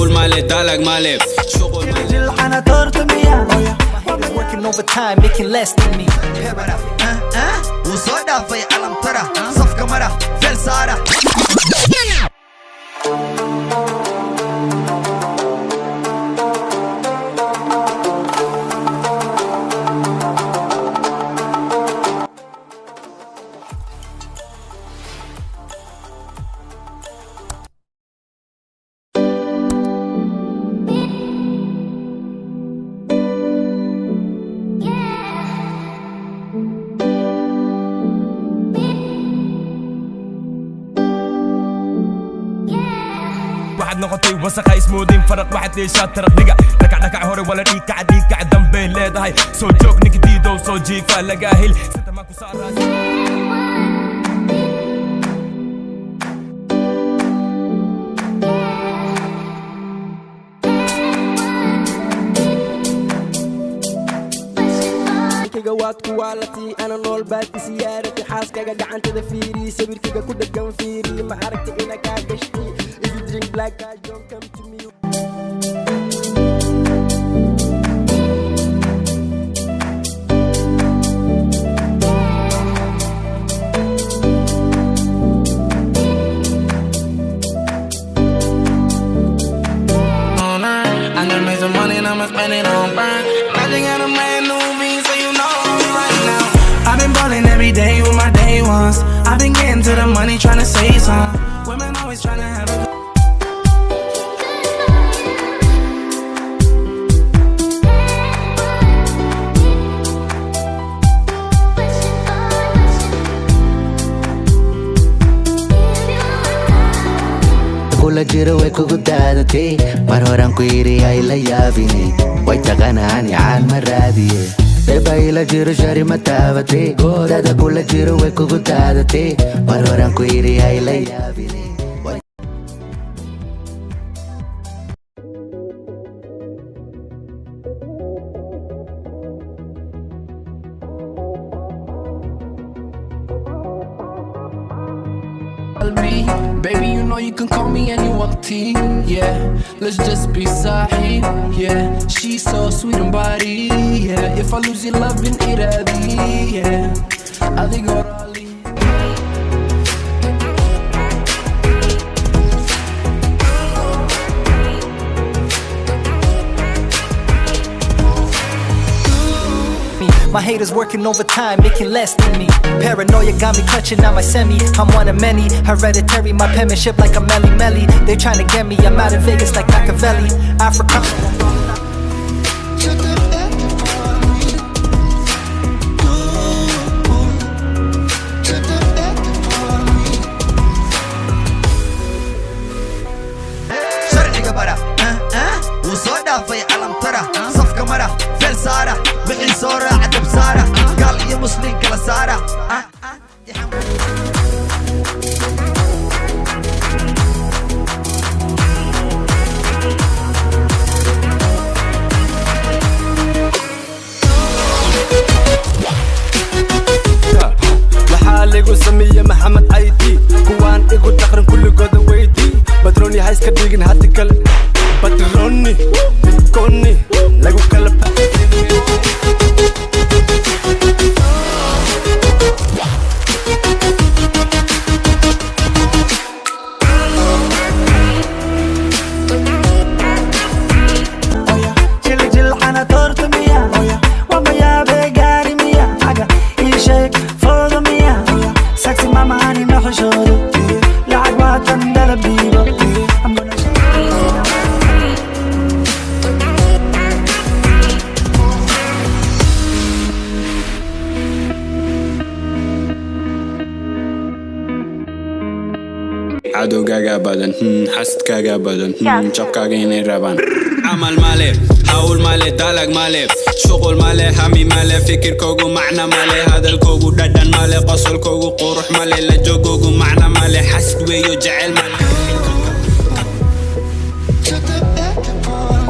هقول مالي دالك مالي شغل مالي أنا ترتمية Haters working overtime making less than me وصودا في علم ترى صفقة مرة فيل سارة noqotay wasakhay ismoodin faraq waxaad leeshaa taraq dhiga dhakacdhakac hore wala dhiikaca dhiigkaca dambey leedahay soo joog ninka diidow soo jiifa lagaa hel satamaa ku saaraas waad ku waalatii ana nool baad ku siyaarati xaaskaga gacantada fiiri sawirkaga ku dhagan fiiri ma aragti ina kaa gashti if you drink black guys don't come to me I'm gonna make some money and I'ma spend it on burn. Nothing got a man new me, so you know right now. I've been ballin' every day with my day ones. I've been getting to the money, tryna save some. Women always tryna have a kula jiro way kugu daadatay mar horan ku yiri ay la yaabini way taqanaani aan ma raadiye beba ila jiro shari ma taabatay dada kula jiro way kugu daadatay mar horan ku yiri ay la yaabini Baby, you know you can call me any waqti, yeah. Let's just be sahib, yeah. She's so sweet and body, yeah. If I lose your love in iradi, yeah. I think orally. My haters working overtime, making less than me. Paranoia got me clutching on my semi. I'm one of many, hereditary, my penmanship like a Melly Melly. They trying to get me, I'm out in Vegas like Machiavelli. Africa. شرعي برا وصودا في علم ترى صفقة مرة فيل سارة بحي صورة عدب سارة قال يا مسلم كلا سارة لحالي سمية محمد عيدي كوان إيقو دخرن كل قوة ويدي بدروني هايس كديقن هاتي كلب بدروني كوني لقو كلب عدوكاغا بدن حسدكاغا بدن جبكاغا inay rabaan عمل مالي هقول مالي دالك مالي شغل مالي همي مالي فكركوغو معنى مالي هدلكوغو ددن مالي قصلكوغو قروح مالي لجوغوغو معنى مالي حسد ويو جعل مالي